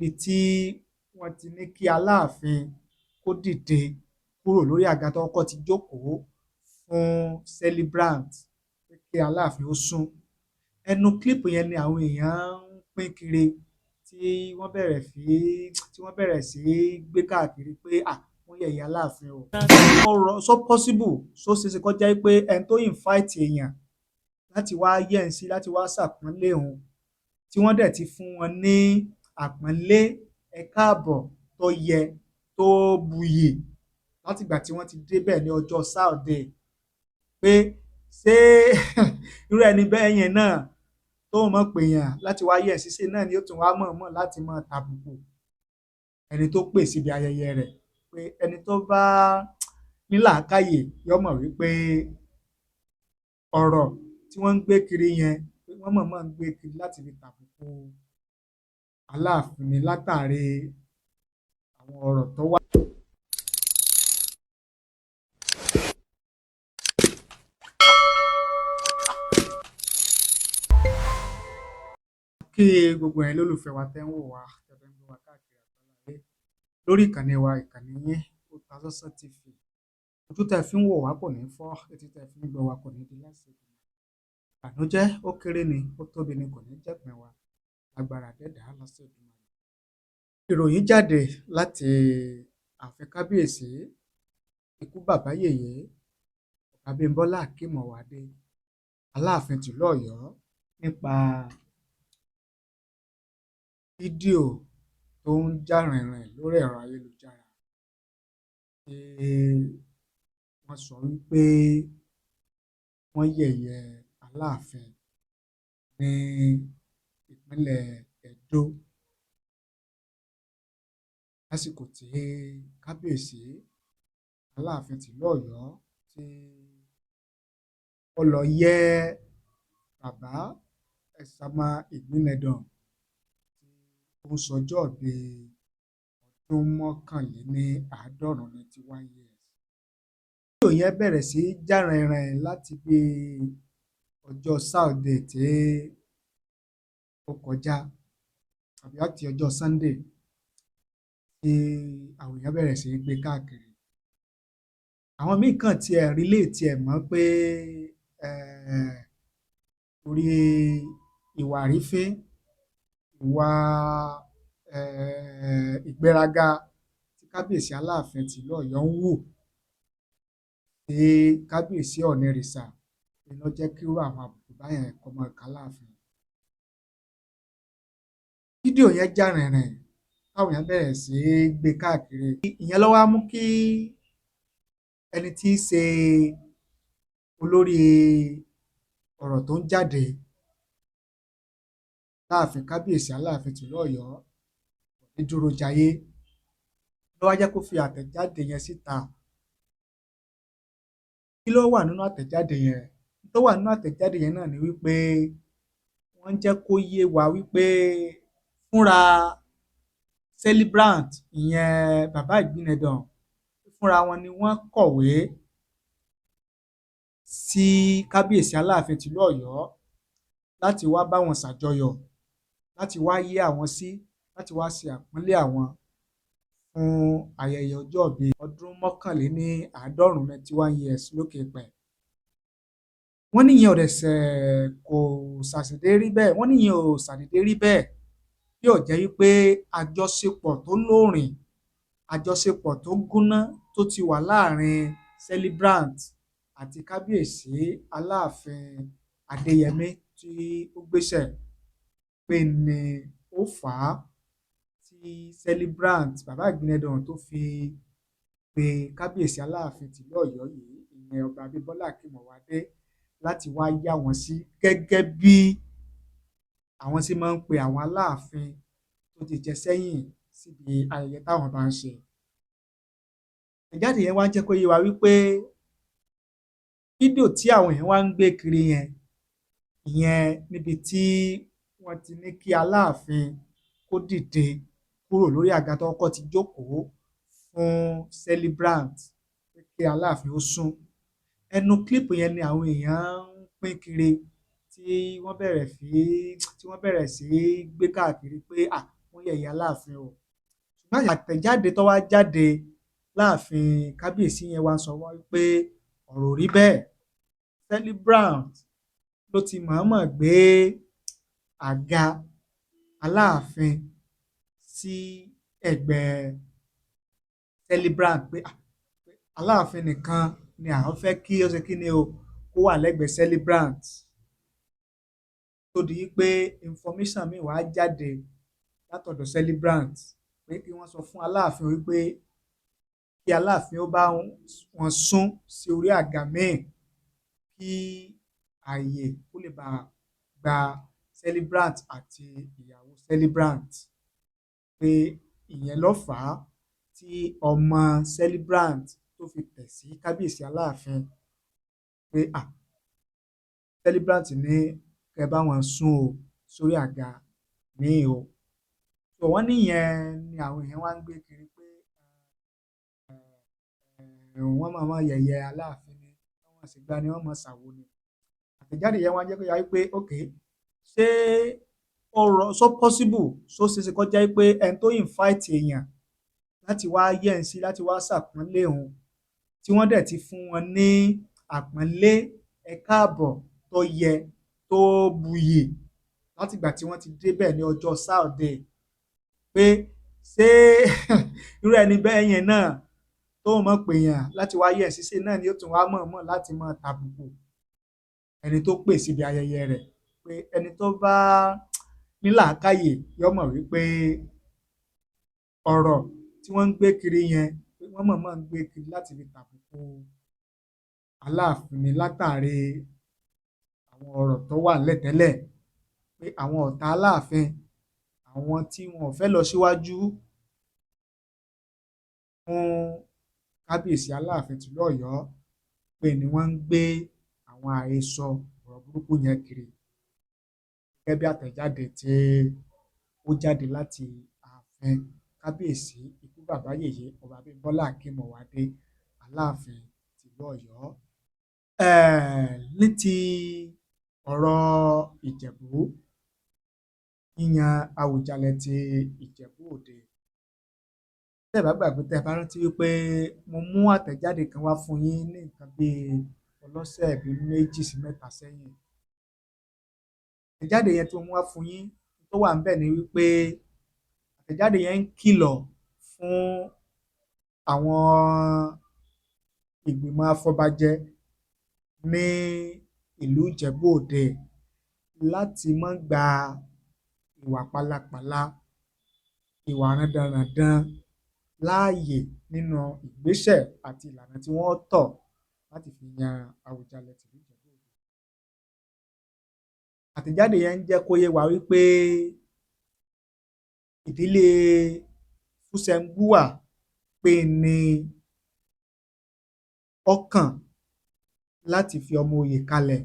níbi tí wọ́n ti ní kí Aláàfin kó dìde kúrò lórí àga tó kọ́kọ́ ti jókòó fún celebrant pé kí Aláàfin ó sún. Ẹnu clip yẹn ni àwọn èèyàn ń pín kiri tí wọ́n bẹ̀rẹ̀ sí gbé káàkiri pé wọ́n yẹ̀yẹ́ Aláàfin o. So possible, so ṣeéṣe kó jẹ́ pé ẹni tó invite èèyàn láti wá yẹ̀nsí, láti wá ṣàpọ́nlé òun, tí wọ́n dẹ̀ ti fún wọn ní àpọ́nlé ẹ káàbọ̀ tó yẹ, tó buyì látìgbà tí wọ́n ti débẹ̀ ní ọjọ́ Saturday, pé ṣé irú ẹni bẹ́ẹ̀ yẹn náà tó mọ̀ pèèyàn láti wá yẹ̀nsí ṣe náà ni ó tún wá mọ̀ọ́mọ̀ láti máa tàbùkù ẹni tó pè síbi ayẹyẹ rẹ̀. Pé ẹni tó bá ní làákàyè yó mọ̀ wípé ọ̀rọ̀ tí wọ́n ń gbé kiri yẹn, pé wọ́n mọ̀ọ́mọ̀ ń gbé kiri láti fi tàbùkù Aláàfin ni látàrí àwọn ọ̀rọ̀ tó wà. Kí gbogbo ẹ̀yin lólùfẹ́ wa tẹ́ ń wò wá, tẹ́ fẹ́ ń gbọ́ wa káàkiri àgbáláyé lórí ìkànnì wa, ìkànnì yín Otasansan TV. Ojú tẹ́ fi ń wò wá kò ní fọ́, etí tẹ́ fi ń gbọ́ wa kò ní di láṣẹ Èdùmàrè. Ìbànújẹ́ ó kéré ni, ó tóbi ni, kò ní jẹ́pin wa, agbára dẹ́dàá láṣẹ Èdùmàrè. Ìròyìn jáde láti ààfin kábíyèsí, ikú bàbá yèyé Abímbọ́lá Akeem Ọ̀wádé, Aláàfin tìlú Ọ̀yọ́, nípa fídíò tó ń jà rìnrìn lórí ẹ̀rọ ayélujára tí wọ́n sọ wípé wọ́n yẹ̀yẹ́ Aláàfin ní ìpínlẹ̀ Ẹdó lásìkò tí kábíyèsí Aláàfin tìlú Ọ̀yọ́ tí ó lọ yẹ́ bàbá Ẹ̀sàmà Ìgbínẹdàn tó ń sọjọ́òbí ọdún 91 years. Fídíò yẹn bẹ̀rẹ̀ sí jà rìnrìn láti bí ọjọ́ Saturday tí ó kọjá, àbí láti ọjọ́ Sunday tí àwọn èèyàn bẹ̀rẹ̀ sí gbé káàkiri. Àwọn míì kàn tiẹ̀ relate ẹ̀ mọ́ pé torí ìwà àrífín, ìwà ìgbéraga tí kábíyèsí Aláàfin tìlú Ọ̀yọ́ ń wù sí kábíyèsí Ọ̀ọ̀nirìṣà ló jẹ́ kí irú àwọn àbùkù báyẹn kó máa kan Aláàfin. Fídíò yẹn jà rìnrìn táwọn èèyàn bẹ̀rẹ̀ sí gbé káàkiri. Ìyẹn ló wá mú kí ẹni tí í ṣe olórí ọ̀rọ̀ tó ń jáde láàfin kábíyèsí Aláàfin tìlú Ọ̀yọ́, Ọ̀ọ̀nidúrójayé, ló wá jẹ́ kó fi àtẹ̀jáde yẹn síta. Kí ló wà nínú àtẹ̀jáde yẹn? Tó wà nínú àtẹ̀jáde yẹn náà ni wípé wọ́n jẹ́ kó yé wa wípé fúnra celebrant, ìyẹn bàbá Ìgbínẹdàn, fúnra wọn ni wọ́n kọ̀wé sí kábíyèsí Aláàfin tìlú Ọ̀yọ́ láti wá bá wọn ṣàjọyọ̀, láti wá yẹ́ àwọn sí, láti wá ṣe àpọ́nlé àwọn fún ayẹyẹ ọjọ́òbí ọdún 91 years lókè èèpẹ̀. Wọ́n níyẹn ò dẹ̀sẹ̀ kò ṣàṣìdé rí bẹ́ẹ̀, wọ́n níyẹn ò ṣàdédé rí bẹ́ẹ̀ bí ò jẹ́ wípé àjọṣepọ̀ tó lóòrìn, àjọṣepọ̀ tó gúnná tó ti wà láàrin celebrant àti kábíyèsí Aláàfin Adéyẹmí tí ó gbéṣẹ̀, pé ni ó fà á tí celebrant bàbá Ìgbínẹdàn tó fi pe kábíyèsí Aláàfin tìlú Ọ̀yọ́ yìí, ìyẹn ọba Abímbọ́lá Akeem Ọ̀wádé, láti wá yá wọn sí gẹ́gẹ́ bí àwọn ṣe máa ń pe àwọn Aláàfin tó ti jẹ sẹ́yìn síbi ayẹyẹ táwọn bá ń ṣe. Àtẹ̀jáde yẹn wá jẹ́ kó yé wa wípé fídíò tí àwọn èèyàn wá ń gbé kiri yẹn, ìyẹn níbi tí wọ́n ti ní kí Aláàfin kó dìde kúrò lórí àga tó kọ́kọ́ ti jókòó fún celebrant pé kí Aláàfin ó sún. Ẹnu clip yẹn ni àwọn èèyàn ń pín kiri tí wọ́n bẹ̀rẹ̀ sí gbé káàkiri pé wọ́n wọ́n yẹ̀yẹ́ Aláàfin o. Ṣùgbọ́n àtẹ̀jáde tó wá jáde láàfin kábíyèsí yẹn wá sọ wọ́n pé ọ̀rọ̀ ò rí bẹ́ẹ̀. Celebrant ló ti mọ̀ọ́mọ̀ gbé àga Aláàfin sí ẹ̀gbẹ́ Celebrant pé Aláàfin nìkan ni àwọn fẹ́ kí ó ṣe kí ni o kó wà lẹ́gbẹ̀ẹ́ Celebrant. Tó di pé information mi wá jáde látọ̀dọ̀ Celebrant pé kí wọ́n sọ fún Aláàfin wípé kí Aláàfin ó bá wọn sún sí orí àga míì kí ààyè kó lè bá gba Celebrant àti ìyàwó Celebrant, pé ìyẹn ló fà á tí ọmọ Celebrant tó fi tẹ̀ sí kábíyèsí Aláàfin pé Celebrant ní kẹ́ bá wọn sún o sórí àga míì o. So wọ́n níyẹn ni àwọn èèyàn wá ń gbé kiri pé wọ́n máa yẹ̀yẹ́ Aláàfin ni, wọ́n máa ṣègbà ni, wọ́n máa ṣàwo ni. Àtẹ̀jáde yẹn wá jẹ́ kó yá wípé ṣé ọ̀rọ̀ so possible so ṣeéṣe kó jẹ́ pé ẹni tó invite èèyàn láti wá yẹ̀ ń sí láti wá ṣàpọ́nlé òun tí wọ́n dẹ̀ ti fún wọn ní àpọ́nlé ẹ káàbọ̀ tó yẹ tó buyì látìgbà tí wọ́n ti débẹ̀ ní ọjọ́ Saturday, pé ṣé irú ẹni bẹ́ẹ̀ yẹn náà tó mọ̀ pé yàn láti wá yẹ̀ ṣíṣe náà ni ó tún wá mọ̀ọ́mọ̀ láti máa tàbùkù ẹni tó pè síbi ayẹyẹ rẹ̀, pé ẹni tó bá ní làákàyè yó mọ̀ wípé ọ̀rọ̀ tí wọ́n ń gbé kiri yẹn pé wọ́n mọ̀ọ́mọ̀ ń gbé kiri láti fi tàbùkù Aláàfin ni látàrí àwọn ọ̀rọ̀ tó wà ńlẹ̀ tẹ́lẹ̀, pé àwọn ọ̀tá Aláàfin, àwọn tí wọn ò fẹ́ lọ síwájú fún kábíyèsí Aláàfin tìlú Ọ̀yọ́, pé ni wọ́n ń gbé àwọn àhesọ ọ̀rọ̀ burúkú yẹn kiri. Gẹ́gẹ́ bí àtẹ̀jáde tí ó jáde láti ààfin kábíyèsí ikú bàbá yèyé ọba Abímbọ́lá Akeem Ọwádé Aláàfin tìlú Ọ̀yọ́. Ní ti ọ̀rọ̀ Ìjẹ̀bú, yíyan Àwùjalẹ̀ ti Ìjẹ̀bú Òde, tẹ́ ẹ bá gbàgbé, tẹ́ ẹ bá rántí wípé mo mú àtẹ̀jáde kan wá fún yín ní nǹkan bíi ọlọ́sẹ̀ bíi 2 sí 3 sẹ́yìn. Àtẹ̀jáde yẹn tí mo mú wá fún yín tó wà ńbẹ̀ ni wípé àtẹ̀jáde yẹn ń kìlọ̀ fún àwọn ìgbìmọ̀ afọbajẹ ní ìlú Ìjẹ̀bú Òde láti má gba ìwà pálapàla, ìwà randanrandan láàyè nínú ìgbésẹ̀ àti ìlànà tí wọ́n tọ̀ láti fi yan Àwùjalẹ̀ tìlú Ìjẹ̀bú Òde. Àtẹ̀jáde yẹn ń jẹ́ kó yé wa wípé ìdílé Fúsẹ́ńgbùwà pé ní ọkàn láti fi ọmọ oyè kalẹ̀.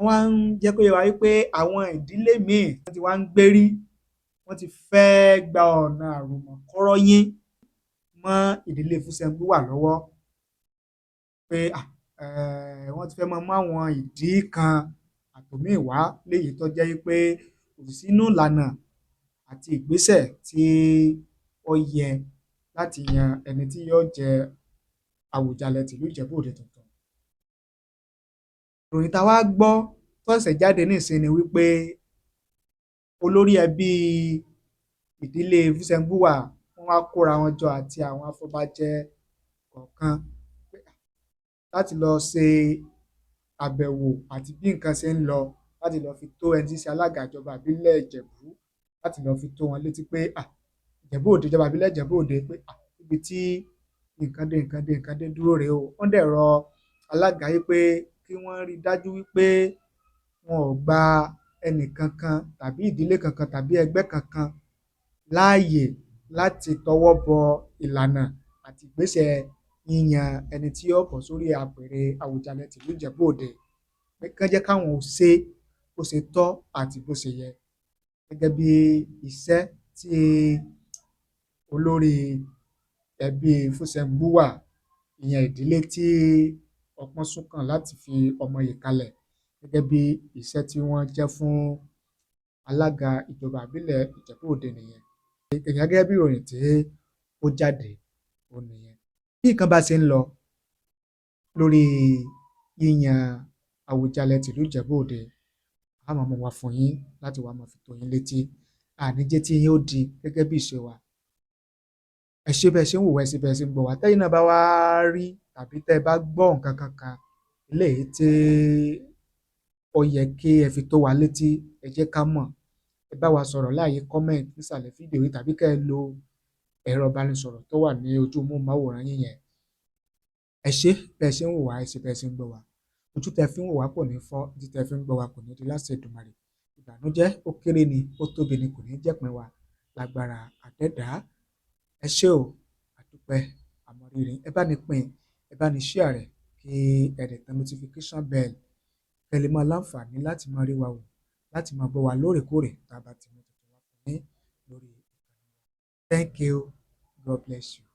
Wọ́n ń jẹ́ kó yé wa wípé àwọn ìdílé míì wọ́n ti wá ń gbérí, wọ́n ti fẹ́ gba ọ̀nà àlùmọ̀kọ́rọ́yìn mọ́ ìdílé Fúsẹ́ńgbùwà lọ́wọ́, pé wọ́n ti fẹ́ máa mú àwọn ìdí kan àtòmíì wá léyìí tó jẹ́ wípé kò sí nínú ìlànà àti ìgbésẹ̀ tí ó yẹ láti yan ẹni tí yóò jẹ Àwùjalẹ̀ tìlú Ìjẹ̀bú Òde tuntun. Ìròyìn tá a wá gbọ́ tó ṣẹ̀ṣẹ̀ jáde nísìnyí ni wípé olórí ẹbí ìdílé Fúsẹ́ńgbùwà wọ́n wá kóra wọn jọ àti àwọn afọbajẹ kọ̀ọ̀kan láti lọ ṣe àbẹ̀wò àti bí nǹkan ṣe ń lọ, láti lọ fi tó ẹni tí í ṣe alága ìjọba ìbílẹ̀ Ìjẹ̀bú, láti lọ fi tó wọn létí pé Ìjẹ̀bú Òde, ìjọba ìbílẹ̀ Ìjẹ̀bú Òde, pé ibi tí nǹkan dé dúró rèé o. Wọ́n dẹ̀ rọ alága yìí pé kí wọ́n rí dájú wípé wọn ò gba ẹnì kankan tàbí ìdílé kankan tàbí ẹgbẹ́ kankan láàyè láti tọwọ́ bọ ìlànà àti ìgbésẹ̀ yíyan ẹni tí yóò bọ̀ sórí àpèrè Àwùjalẹ̀ tìlú Ìjẹ̀bú Òde, pé kán jẹ́ káwọn ò ṣe bó ṣe tọ́ àti bó ṣe yẹ, gẹ́gẹ́ bí iṣẹ́ tí olórí ẹbí Fúsẹ́ńgbùwà, ìyẹn ìdílé tí ọpọ́n sún kàn láti fi ọmọ yìí kalẹ̀, gẹ́gẹ́ bí iṣẹ́ tí wọ́n jẹ́ fún alága ìjọba ìbílẹ̀ Ìjẹ̀bú Òde nìyẹn. Gẹ́gẹ́ bí ìròyìn tí ó jáde òun nìyẹn. Bí nǹkan bá ṣe ń lọ lórí yíyan Àwùjalẹ̀ tìlú Ìjẹ̀bú Òde, a máa mú wá fún yín láti wá máa fi tó yín létí. Àní jẹ́ tí yín ó di gẹ́gẹ́ bí ìṣe wa. Ẹ ṣé bẹ́ẹ̀ ṣe ń wò wá, ẹ ṣé bẹ́ẹ̀ ṣe ń gbọ́ wá. Tẹ́yìn náà bá wá rí tàbí tẹ́ ẹ bá gbọ́ nǹkan kankan eléyìí tí ó yẹ kí ẹ fi tó wa létí, ẹ jẹ́ ká mọ̀. Ẹ bá wa sọ̀rọ̀ láàyè comment nísàlẹ̀ fídíò yìí tàbí kẹ́ ẹ lo ẹ̀rọ ìbánisọ̀rọ̀ tó wà ní ojú móhùnmáwòrán yín yẹn. Ẹ ṣé bẹ́ẹ̀ ṣe ń wò wá, ẹ ṣé bẹ́ẹ̀ ṣe ń gbọ́ wá. Ojú tẹ́ fi ń wò wá kò ní fọ́, ojú tẹ́ fi ń gbọ́ wá kò ní di láṣẹ Èdùmàrè. Ìbànújẹ́ ó kéré ni, ó tóbi ni, kò ní jẹ́pin wa lágbára Adẹ́dàá. Ẹ ṣé o, a dúpẹ́, a mọ rírì yín. Ẹ bá ní pín, ẹ bá ní share rẹ̀ kí ẹ dẹ̀ tẹ notification bell kẹ́ lè máa láǹfààní láti máa rí wa wò, láti máa gbọ́ wa lóòrèkóòrè tá a bá ti mú tuntun wá fún yín lórí ìkànnì wa. Thank you. God bless you.